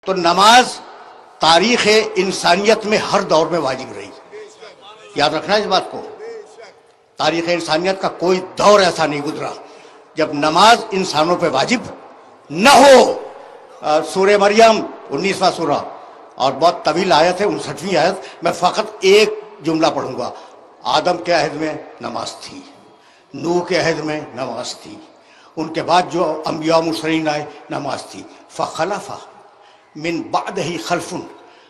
تو نماز تاریخ انسانیت میں ہر دور میں واجب رہی. یاد رکھنا اس بات کو. تاریخ انسانیت کا کوئی دور ایسا نہیں گزرا جب نماز انسانوں پہ واجب نہ ہو. سورہ مریم 19واں سورہ اور بہت طویل آیت ہے 59ویں آیت. میں فقط ایک جملہ پڑھوں گا. آدم کے عہد میں نماز تھی, نوح کے عہد میں نماز تھی, ان کے بعد جو انبیاء مرسلین آئے نماز تھی. فخلف من بعدہ خلف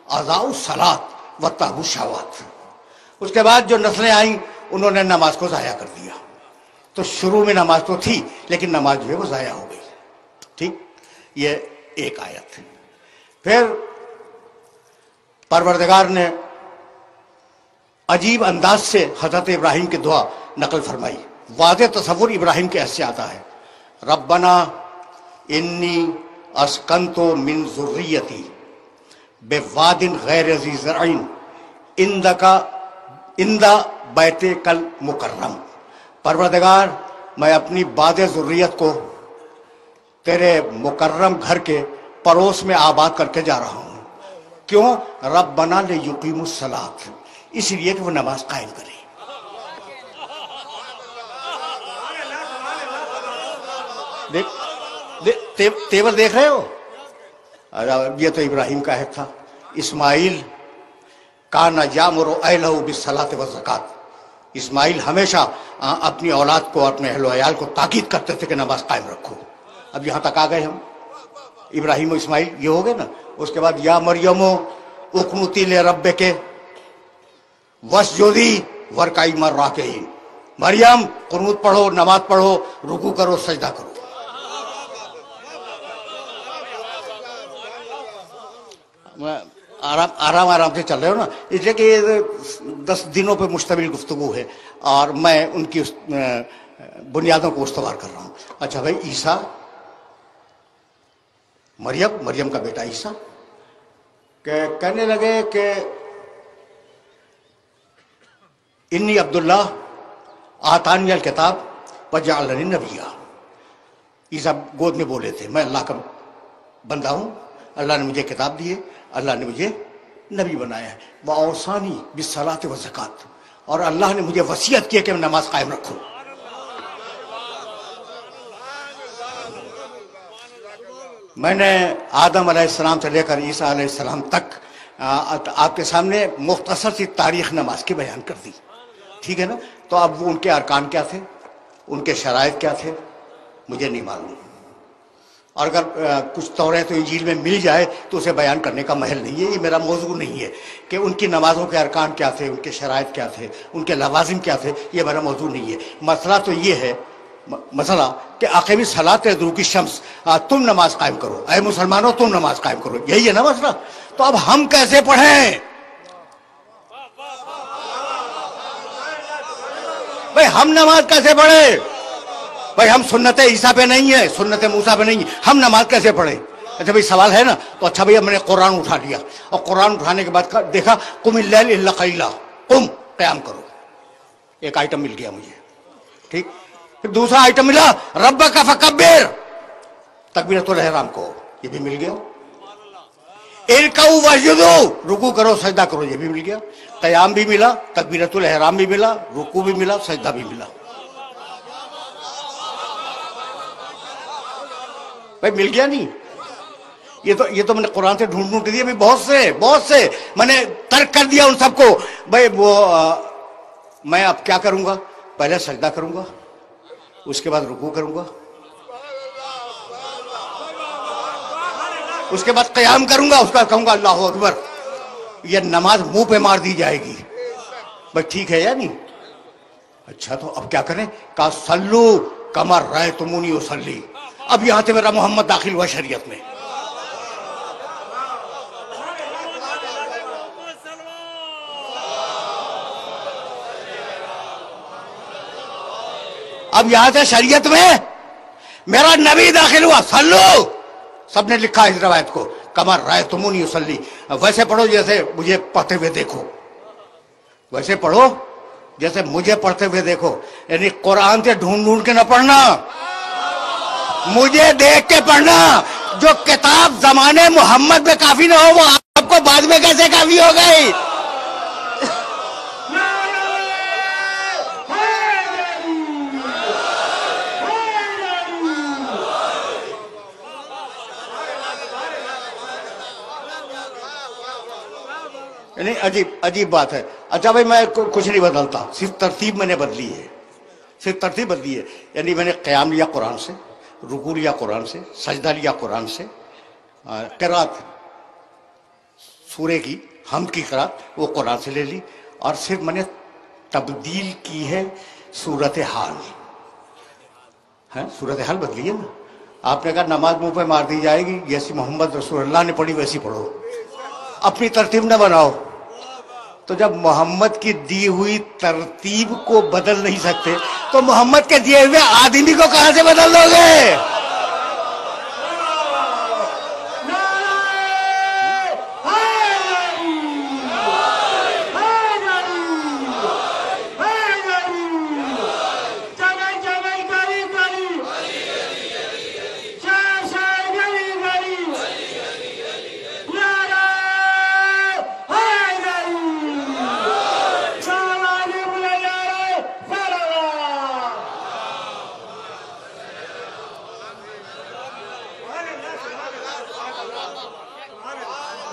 اضاعوا الصلاۃ واتبعوا الشہوات. اس کے بعد جو نسلیں آئیں انہوں نے نماز کو ضائع کر دیا. تو شروع میں نماز تو تھی لیکن نماز جو ہے وہ ضائع ہو گئی. ٹھیک, یہ ایک آیت. پھر پروردگار نے عجیب انداز سے حضرت ابراہیم کی دعا نقل فرمائی. واضح تصور ابراہیم کے ایسے آتا ہے, ربنا انی اسکنت من ذریتی بواد غیر ذی زرع عند بیتک المکرم. پروردگار میں اپنی باد ذریت کو تیرے مکرم گھر کے پڑوس میں آباد کر کے جا رہا ہوں. کیوں؟ ربنا لیقیموا الصلاۃ, اس لیے کہ وہ نماز قائم کرے. تیور دیکھ رہے ہو؟ یہ تو ابراہیم کا عہد تھا. اسماعیل کان یامر اہلہ بالصلاۃ والزکوٰۃ. اسماعیل ہمیشہ اپنی اولاد کو, اپنے اہل و عیال کو تاکید کرتے تھے کہ نماز قائم رکھو. اب یہاں تک آ گئے ہم, ابراہیم و اسماعیل یہ ہو گئے نا. اس کے بعد یا مریم اقنتی لربک واسجدی وارکعی مع الراکعین. مریم قنوت پڑھو, نماز پڑھو, رکوع کرو, سجدہ کرو. آرام سے چل رہے ہو نا, اس لیے کہ یہ 10 دنوں پہ مشتمل گفتگو ہے اور میں ان کی بنیادوں کو استوار کر رہا ہوں. اچھا بھائی, عیسیٰ, مریم کا بیٹا عیسیٰ کہ کہنے لگے کہ انی عبداللہ آتانی الکتاب وجعلنی نبیا. عیسیٰ گود میں بولے تھے میں اللہ کا بندہ ہوں, اللہ نے مجھے کتاب دی ہے, اللہ نے مجھے نبی بنایا ہے. وَأَوْصَانِي بِالصَّلَاةِ وَالزَّكَاةِ, اور اللہ نے مجھے وصیت کی کہ میں نماز قائم رکھوں. میں نے آدم علیہ السلام سے لے کر عیسیٰ علیہ السلام تک آپ کے سامنے مختصر سی تاریخ نماز کی بیان کر دی. ٹھیک ہے نا. تو اب وہ ان کے ارکان کیا تھے, ان کے شرائط کیا تھے, مجھے نہیں معلوم. اور اگر کچھ توریت و انجیل میں مل جائے تو اسے بیان کرنے کا محل نہیں ہے. یہ میرا موضوع نہیں ہے کہ ان کی نمازوں کے ارکان کیا تھے, ان کے شرائط کیا تھے, ان کے لوازم کیا تھے. یہ میرا موضوع نہیں ہے. مسئلہ تو یہ ہے مسئلہ کہ اقیموا الصلاۃ لدلوک الشمس, تم نماز قائم کرو, اے مسلمانوں تم نماز قائم کرو. یہی ہے نا مسئلہ. تو اب ہم کیسے پڑھیں بھائی, ہم نماز کیسے پڑھیں بھائی؟ ہم سنت عیسیٰ پہ نہیں ہے, سنت موسیٰ پہ نہیں ہے, ہم نماز کیسے پڑھیں؟ اچھا بھائی سوال ہے نا. تو اچھا بھائی میں نے قرآن اٹھا لیا اور قرآن اٹھانے کے بعد دیکھا قم اللیل الا قلیلا, قم قیام کرو. ایک آئٹم مل گیا مجھے. ٹھیک. پھر دوسرا آئٹم ملا ربک فکبر, تکبیرۃ الاحرام کو, یہ بھی مل گیا. ارکعوا واسجدوا, رکوع کرو سجدہ کرو, یہ بھی مل گیا. قیام بھی ملا, تکبیرۃ الاحرام بھی ملا, رکوع بھی ملا, سجدہ بھی ملا. بھائی مل گیا نہیں؟ یہ تو میں نے قرآن سے ڈھونڈ کے دیا. بہت سے میں نے ترک کر دیا ان سب کو. بھائی وہ میں اب کیا کروں گا, پہلے سجدہ کروں گا, اس کے بعد رکوع کروں گا, اس کے بعد قیام کروں گا, اس کے بعد کہوں گا اللہ اکبر. یہ نماز منہ پہ مار دی جائے گی. بھائی ٹھیک ہے یا نہیں؟ اچھا تو اب کیا کریں؟ کہا صلو کما رأیتمونی اصلی. اب یہاں سے میرا محمد داخل ہوا شریعت میں. اب یہاں سے شریعت میں میرا نبی داخل ہوا. صلو, سب نے لکھا اس روایت کو, کما رأیتمونی اصلی. ویسے پڑھو جیسے مجھے پڑھتے ہوئے دیکھو, ویسے پڑھو جیسے مجھے پڑھتے ہوئے دیکھو. یعنی قرآن سے ڈھونڈ کے نہ پڑھنا, مجھے دیکھ کے پڑھنا جو کتاب زمانے محمد میں کافی نہ ہو وہ آپ کو بعد میں کیسے کافی ہو گئی؟ نہیں عجیب بات ہے. اچھا بھائی میں کچھ نہیں بدلتا, صرف ترتیب میں نے بدلی ہے, صرف ترتیب بدلی ہے. یعنی میں نے قیام لیا قرآن سے, رکوع لیا قرآن سے, سجدہ لیا قرآن سے, قرات سورے کی حمد کی قرات وہ قرآن سے لے لی, اور صرف میں نے تبدیل کی ہے صورتحال. صورتحال بدلی ہے نا. آپ نے کہا نماز منہ پہ مار دی جائے گی, جیسی محمد رسول اللہ نے پڑھی ویسی پڑھو, اپنی ترتیب نہ بناؤ. تو جب محمد کی دی ہوئی ترتیب کو بدل نہیں سکتے تو محمد کے دیے ہوئے آدمی کو کہاں سے بدل دو گے؟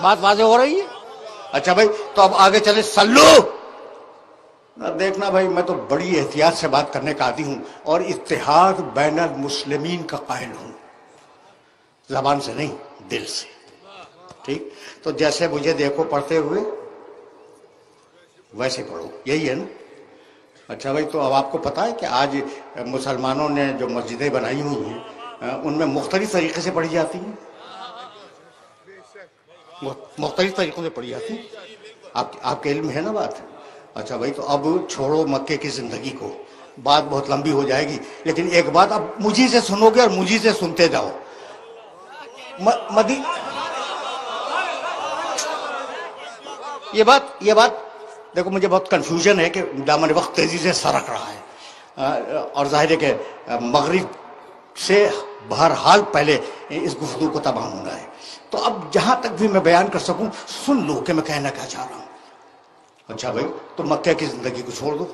بات واضح ہو رہی ہے؟ اچھا بھائی تو اب آگے چلے. سلو دیکھنا بھائی, میں تو بڑی احتیاط سے بات کرنے کا عادی ہوں اور اتحاد بین المسلمین کا قائل ہوں, زبان سے نہیں دل سے. ٹھیک, تو جیسے مجھے دیکھو پڑھتے ہوئے ویسے پڑھو, یہی ہے نا. اچھا بھائی تو اب آپ کو پتا ہے کہ آج مسلمانوں نے جو مسجدیں بنائی ہوئی ہیں ان میں مختلف طریقے سے پڑھی جاتی ہیں, مختلف طریقوں سے پڑھی جاتی ہیں. آپ کے علم ہے نا بات. اچھا بھائی تو اب چھوڑو مکے کی زندگی کو, بات بہت لمبی ہو جائے گی, لیکن ایک بات اب مجھے سے سنو گے اور مجھے سے سنتے جاؤ. یہ بات دیکھو, مجھے بہت کنفیوژن ہے کہ دامن وقت تیزی سے سرک رہا ہے, اور ظاہر ہے کہ مغرب سے بہرحال پہلے اس گفتگو کو تمام ہونا ہے. تو اب جہاں تک بھی میں بیان کر سکوں سن لو کہ میں کہنا کیا چاہ رہا ہوں. اچھا بھائی تو مکہ کی زندگی کو چھوڑ دو,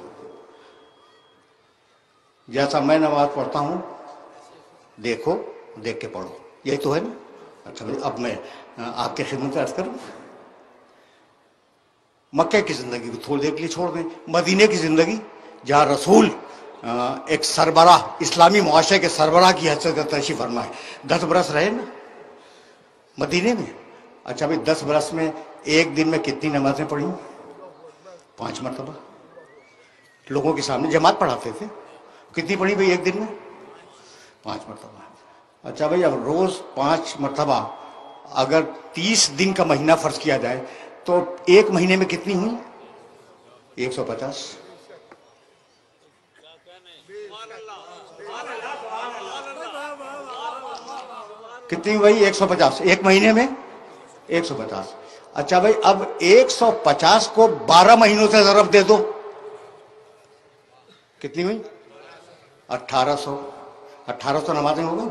جیسا میں نماز پڑھتا ہوں دیکھو, دیکھ کے پڑھو, یہی تو ہے نا. اچھا بھائی اب میں آپ کے خدمت عرض کروں, مکہ کی زندگی کو تھوڑی دیر کے لیے چھوڑ دیں. مدینے کی زندگی جہاں رسول ایک سربراہ, اسلامی معاشرے کے سربراہ کی حیثیت کا تشریف فرما ہے, 10 برس رہے نا مدینے میں. اچھا بھائی 10 برس میں ایک دن میں کتنی نمازیں پڑھی؟ 5 مرتبہ. لوگوں کے سامنے جماعت پڑھاتے تھے, کتنی پڑھی بھائی ایک دن میں؟ 5 مرتبہ. اچھا بھائی اب روز 5 مرتبہ اگر 30 دن کا مہینہ فرض کیا جائے تو ایک مہینے میں کتنی ہوئی؟ 150. کتنی ہوئی؟ 150 ایک مہینے میں 150. اچھا بھائی اب 150 کو 12 مہینوں سے ضرب دے دو, کتنی ہوئی؟ 1800. 1800 نمازیں ہو گئی,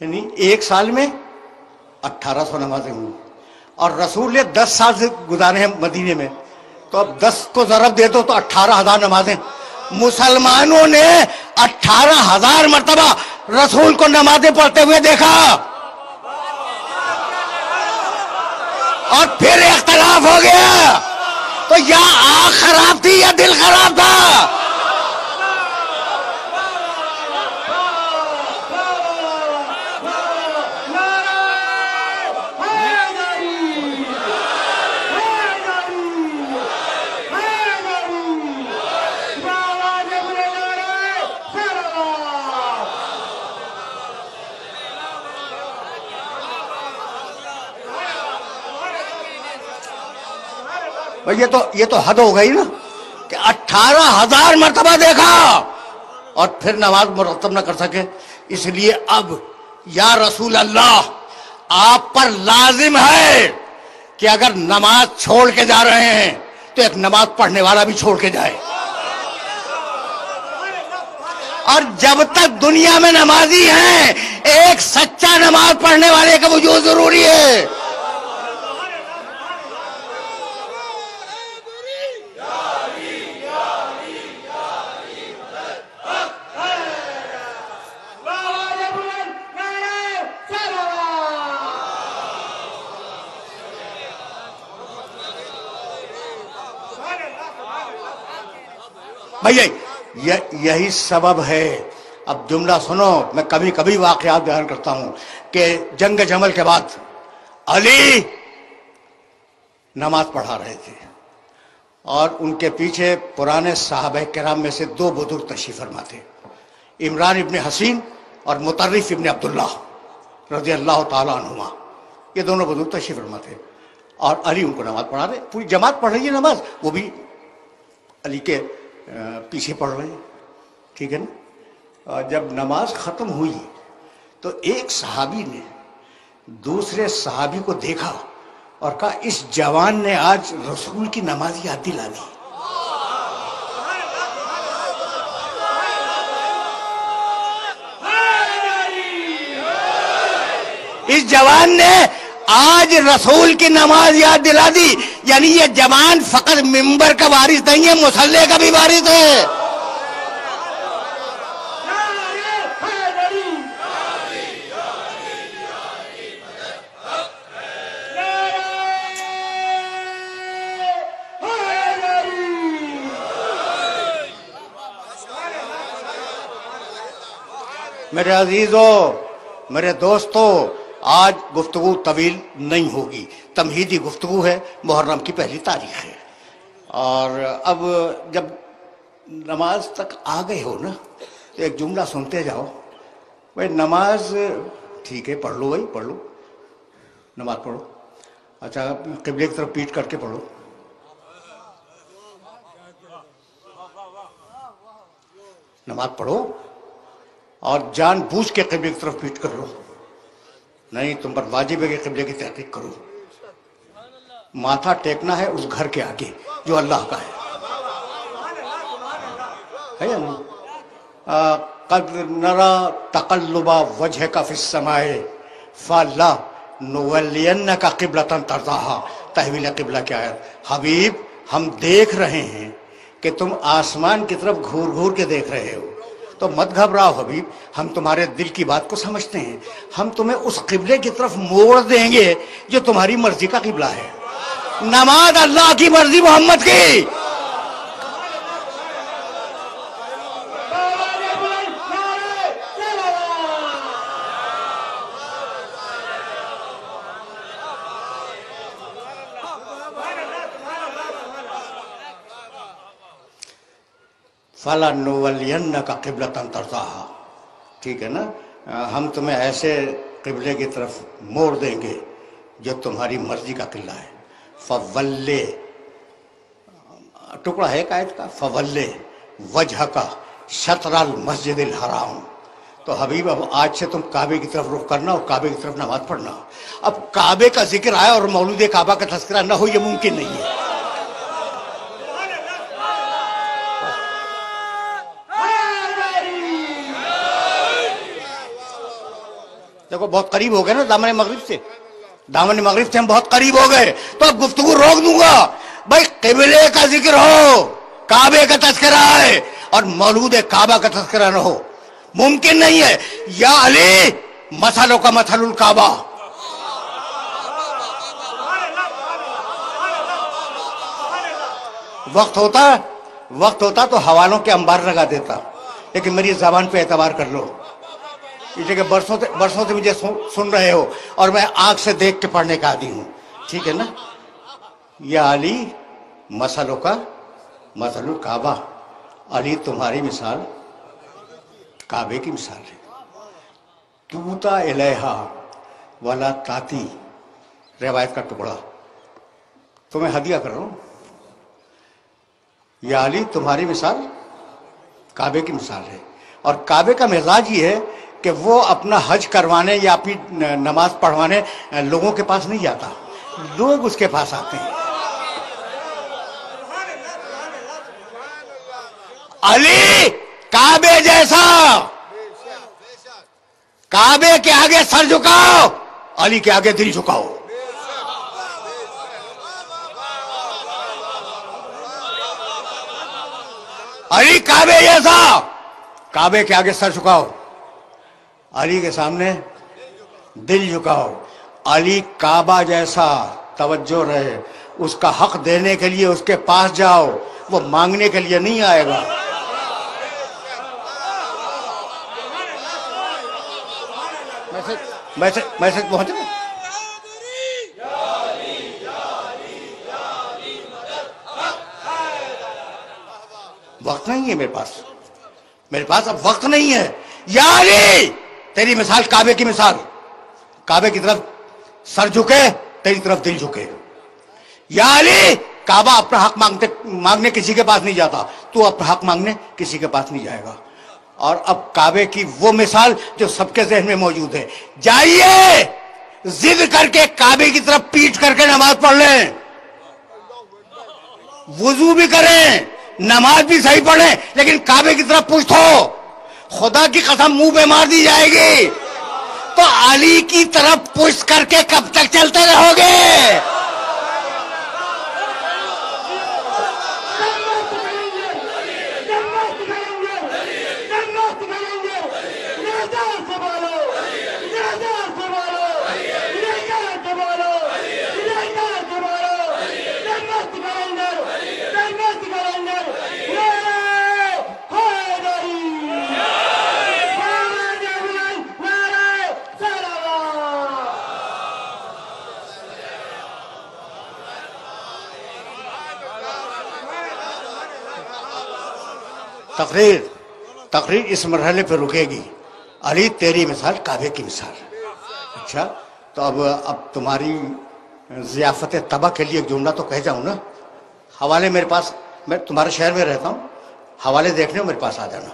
یعنی ایک سال میں 1800 نمازیں ہوئی. اور رسول نے 10 سال سے گزارے ہیں مدینے میں, تو اب 10 کو ضرب دے دو تو 18,000 نمازیں. مسلمانوں نے 18,000 مرتبہ رسول کو نمازیں پڑھتے ہوئے دیکھا, اور پھر اختلاف ہو گیا. تو یا آنکھ خراب تھی یا دل خراب تھا. یہ تو حد ہو گئی نا کہ 18,000 مرتبہ دیکھا اور پھر نماز مرتب نہ کر سکے. اس لیے اب یا رسول اللہ آپ پر لازم ہے کہ اگر نماز چھوڑ کے جا رہے ہیں تو ایک نماز پڑھنے والا بھی چھوڑ کے جائے. اور جب تک دنیا میں نمازی ہیں ایک سچا نماز پڑھنے والے کا وجود ضروری ہے. بھائی یہی سبب ہے. اب جملہ سنو، میں کبھی کبھی واقعات بیان کرتا ہوں کہ جنگ جمل کے بعد علی نماز پڑھا رہے تھے اور ان کے پیچھے پرانے صحابہ کرام میں سے دو بزرگ تشریف فرما تھے، عمران ابن حسین اور مطرف ابن عبداللہ رضی اللہ تعالیٰ عنہما. یہ دونوں بزرگ تشریف فرما تھے اور علی ان کو نماز پڑھا رہے. پوری جماعت پڑھ رہی ہے نماز، وہ بھی علی کے پیچھے پڑھ رہے ہیں. ٹھیک ہے نا. جب نماز ختم ہوئی تو ایک صحابی نے دوسرے صحابی کو دیکھا اور کہا اس جوان نے آج رسول کی نماز یاد دلا دی. اس جوان نے آج رسول کی نماز یاد دلا دی. یعنی یہ جوان فقط منبر کا وارث نہیں ہے، مصلی کا بھی وارث ہے. میرے عزیزوں، میرے دوستوں، آج گفتگو طویل نہیں ہوگی، تمہیدی گفتگو ہے، محرم کی پہلی تاریخ ہے. اور اب جب نماز تک آ گئے ہو نا تو ایک جملہ سنتے جاؤ. بھائی نماز ٹھیک ہے، پڑھ لو بھائی، پڑھ لو، نماز پڑھو. اچھا قبلے کی طرف پیٹ کر کے پڑھو. نماز پڑھو اور جان بوجھ کے قبلے کی طرف پیٹ کر لو. نہیں، تم پر واجب ہے کہ قبلے کی تحقیق کرو. ماتھا ٹیکنا ہے اس گھر کے آگے جو اللہ کا ہے. قد نرى تقلب وجهك في السماء فلنولينك قبلة ترضاها. تحویل قبلہ کیا ہے؟ حبیب ہم دیکھ رہے ہیں کہ تم آسمان کی طرف گھور گھور کے دیکھ رہے ہو، تو مت گھبراؤ حبیب، ہم تمہارے دل کی بات کو سمجھتے ہیں. ہم تمہیں اس قبلے کی طرف موڑ دیں گے جو تمہاری مرضی کا قبلہ ہے. نماز اللہ کی مرضی، محمد کی. فَلَنُوَلِّيَنَّكَ قِبْلَةً تَرْضَاهَا. ٹھیک ہے نا. ہم تمہیں ایسے قبلے کی طرف موڑ دیں گے جو تمہاری مرضی کا قبلہ ہے. فَوَلِّ ٹکڑا ہے آیت کا، فَوَلِّ وَجْهَكَ شَطْرَ الْمَسْجِدِ الْحَرَامِ. تو حبیب اب آج سے تم کعبے کی طرف رخ کرنا اور کعبے کی طرف نماز پڑھنا. اب کعبے کا ذکر آیا اور مولود کعبہ کا تذکرہ نہ ہو، یہ ممکن نہیں ہے. دیکھو بہت قریب ہو گئے نا دامن مغرب سے، دامن مغرب سے ہم بہت قریب ہو گئے، تو اب گفتگو روک دوں گا. بھائی قبلے کا ذکر ہو، کعبے کا تذکرہ ہے اور مولود کعبہ کا تذکرہ نہ ہو، ممکن نہیں ہے. یا علی مثلوں کا مثل الکعبہ. وقت ہوتا تو حوالوں کے انبار لگا دیتا، لیکن میری زبان پہ اعتبار کر لو. اس لیے کہ برسوں سے مجھے سن رہے ہو اور میں آنکھ سے دیکھ کے پڑھنے کا عادی ہوں. ٹھیک ہے نا. یا علی مثلوں کا مثل الکعبہ. علی تمہاری مثال کعبے کی مثال ہے. توتا الیہا ولا تاتی. روایت کا ٹکڑا تمہیں ہدیہ کر رہا ہوں. یا علی تمہاری مثال کعبے کی مثال ہے. اور کعبے کا مزاج یہ ہے کہ وہ اپنا حج کروانے یا اپنی نماز پڑھوانے لوگوں کے پاس نہیں جاتا، لوگ اس کے پاس آتے ہیں. علی کعبے جیسا کعبے کے آگے سر جھکاؤ، علی کے آگے دل جھکاؤ. علی کعبے جیسا، کعبے کے آگے سر جھکاؤ، علی کے سامنے دل جھکاؤ. علی کعبہ جیسا، توجہ رہے، اس کا حق دینے کے لیے اس کے پاس جاؤ، وہ مانگنے کے لیے نہیں آئے گا. میسج پہنچ گیا؟ وقت نہیں ہے میرے پاس اب وقت نہیں ہے. یا علی، تیری مثال کعبے کی مثال، کعبے کی طرف سر جھکے، تیری طرف دل جھکے. یا علی، کعبہ اپنا حق مانگنے کسی کے پاس نہیں جاتا، تو اپنا حق مانگنے کسی کے پاس نہیں جائے گا. اور اب کعبے کی وہ مثال جو سب کے ذہن میں موجود ہے. جائیے ضد کر کے کعبے کی طرف پیٹ کر کے نماز پڑھ لیں، وضو بھی کریں، نماز بھی صحیح پڑھیں، لیکن کعبے کی طرف پوچھو، خدا کی قسم منہ پہ مار دی جائے گی. تو علی کی طرف پوچھ کر کے کب تک چلتے رہو گے؟ تقریر اس مرحلے پہ رکے گی. علی تیری مثال کعبے کی مثال. اچھا تو اب تمہاری ضیافت طبع کے لیے ایک جملہ تو کہہ جاؤں نا. حوالے میرے پاس، میں تمہارے شہر میں رہتا ہوں، حوالے دیکھنے میرے پاس آ جانا،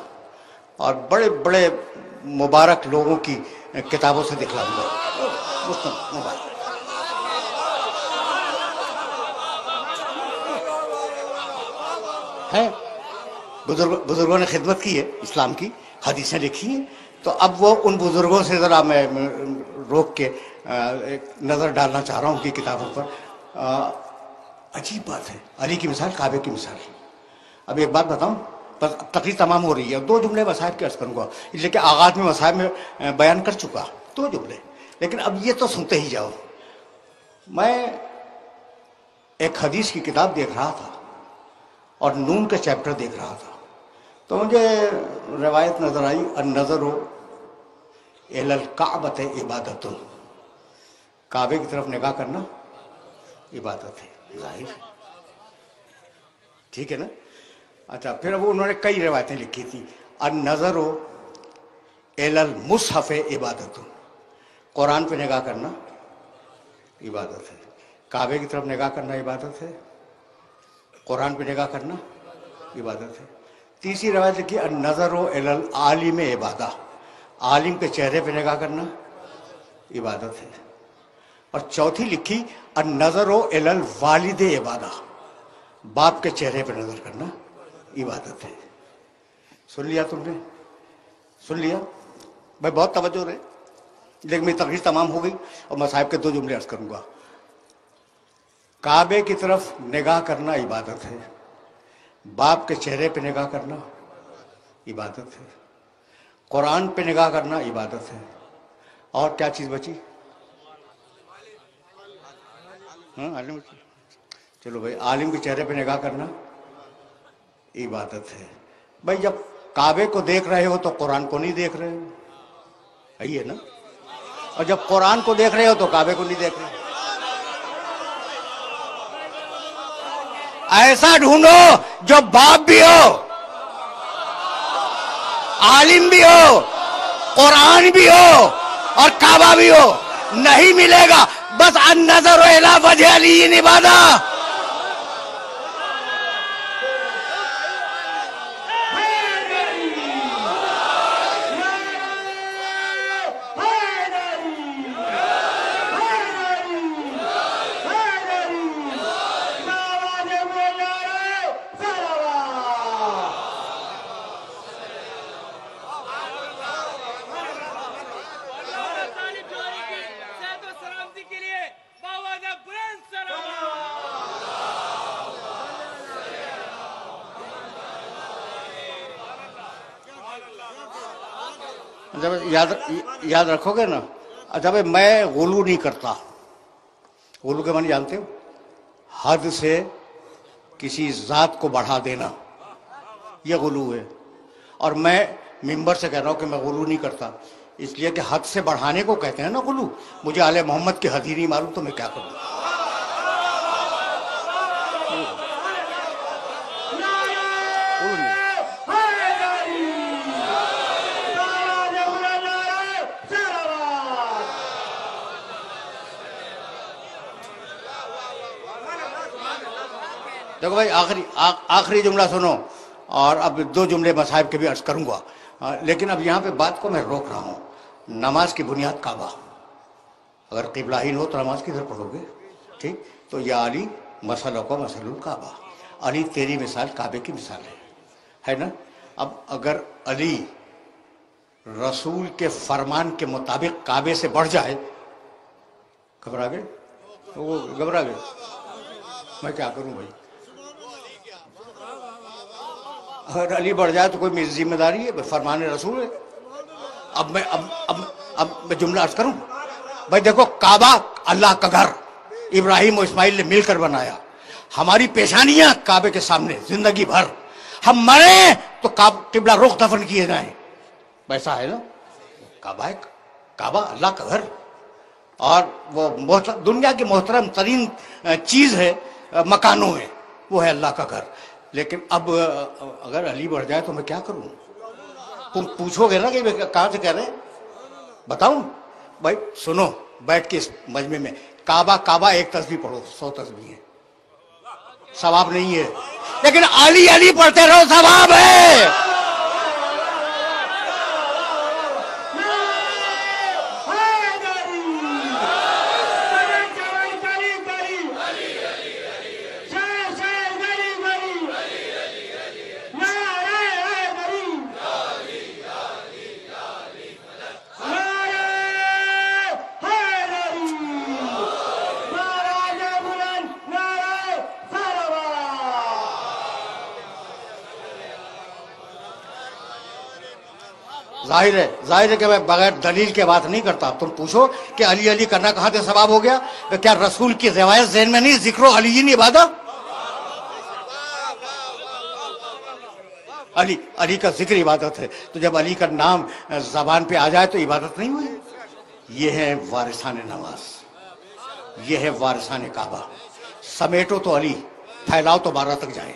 اور بڑے بڑے مبارک لوگوں کی کتابوں سے دکھلا دوں گا. ہے بزرگوں نے خدمت کی ہے، اسلام کی حدیثیں لکھی ہیں. تو اب وہ ان بزرگوں سے ذرا میں روک کے ایک نظر ڈالنا چاہ رہا ہوں ان کی کتابوں پر. عجیب بات ہے، علی کی مثال کعبے کی مثال. اب ایک بات بتاؤں، بس اب تقریر تمام ہو رہی ہے. 2 جملے مصاحب کے عرض کروں گا، اس لیے کہ آغاز میں مصاحب میں بیان کر چکا 2 جملے، لیکن اب یہ تو سنتے ہی جاؤ. میں ایک حدیث کی کتاب دیکھ رہا تھا اور نون کا چیپٹر دیکھ رہا تھا، تو مجھے روایت نظر آئی، النظر الی الکعبۃ عبادۃ، کعبے کی طرف نگاہ کرنا عبادت ہے. ظاہر ٹھیک ہے نا. اچھا پھر اب انہوں نے کئی روایتیں لکھی تھی. النظر الی المصحف عبادت، قرآن پہ نگاہ کرنا عبادت ہے. کعبے کی طرف نگاہ کرنا عبادت ہے، قرآن پہ نگاہ کرنا عبادت ہے. تیسری روایت لکھی النظر الی العالم عبادہ، عالم کے چہرے پہ نگاہ کرنا عبادت ہے. اور چوتھی لکھی النظر الی الوالد عبادہ، باپ کے چہرے پہ نظر کرنا عبادت ہے. سن لیا تم نے؟ سن لیا بھائی؟ بہت توجہ رہے، لیکن میری تقریر تمام ہو گئی اور میں صاحب کے 2 جملے عرض کروں گا. کعبے کی طرف نگاہ کرنا عبادت ہے، باپ کے چہرے پہ نگاہ کرنا عبادت ہے، قرآن پہ نگاہ کرنا عبادت ہے. اور کیا چیز بچی؟ عالم. چلو بھائی، عالم کے چہرے پہ نگاہ کرنا عبادت ہے. بھائی جب کعبے کو دیکھ رہے ہو تو قرآن کو نہیں دیکھ رہے ہو، صحیح ہے نا؟ اور جب قرآن کو دیکھ رہے ہو تو کعبے کو نہیں دیکھ رہے. ایسا ڈھونڈو جو باپ بھی ہو، عالم بھی ہو، قرآن بھی ہو اور کعبہ بھی ہو. نہیں ملے گا. بس النظر الی وجہ علی عبادہ. جب یاد رکھو گے نا، جب میں غلو نہیں کرتا، غلو کے معنی جانتے ہو؟ حد سے کسی ذات کو بڑھا دینا، یہ غلو ہے. اور میں ممبر سے کہہ رہا ہوں کہ میں غلو نہیں کرتا، اس لیے کہ حد سے بڑھانے کو کہتے ہیں نا غلو. مجھے آل محمد کی حد ہی نہیں معلوم تو میں کیا کروں. دیکھو بھائی، آخری جملہ سنو، اور اب 2 جملے مصاحب کے بھی عرض کروں گا، لیکن اب یہاں پہ بات کو میں روک رہا ہوں. نماز کی بنیاد کعبہ، اگر قبلہ ہی ہو تو نماز کدھر پڑھو گے؟ ٹھیک، تو یا علی مسلک و مسل الکعبہ، علی تیری مثال کعبے کی مثال ہے نا. اب اگر علی رسول کے فرمان کے مطابق کعبے سے بڑھ جائے، گھبرا گئے؟ وہ گھبرا گئے، میں کیا کروں بھائی؟ اگر علی بڑھ جائے تو کوئی میری ذمہ داری ہے؟ فرمان رسول ہے. اب میں جملہ عرض کروں بھائی. دیکھو، کعبہ اللہ کا گھر ابراہیم و اسماعیل نے مل کر بنایا. ہماری پیشانیاں کعبے کے سامنے زندگی بھر. ہم مریں تو قبلہ رخ دفن کیے جائیں، ویسا ہے نا. کعبہ اللہ کا گھر، اور وہ دنیا کی محترم ترین چیز ہے مکانوں میں، وہ ہے اللہ کا گھر. لیکن اب اگر علی بڑھ جائے تو میں کیا کروں؟ تم پوچھو گے نا کہ کہاں سے کہہ رہے ہیں، بتاؤں بھائی. سنو، بیٹھ کے اس مجمع میں کعبہ ایک تسبیح پڑھو، 100 تسبیح ہے، ثواب نہیں ہے. لیکن علی پڑھتے رہو، ثواب ہے. ظاہر ہے کہ میں بغیر دلیل کے بات نہیں کرتا. تم پوچھو کہ علی کرنا کہاں سے ثواب ہو گیا؟ کیا رسول کی روایت ذہن میں نہیں؟ ذکر و علی نہیں عبادت؟ علی کا ذکر عبادت ہے، تو جب علی کا نام زبان پہ آ جائے تو عبادت نہیں ہوئی؟ یہ ہے وارثان نماز، یہ ہے وارثان کعبہ. سمیٹو تو علی، پھیلاؤ تو 12 تک جائیں.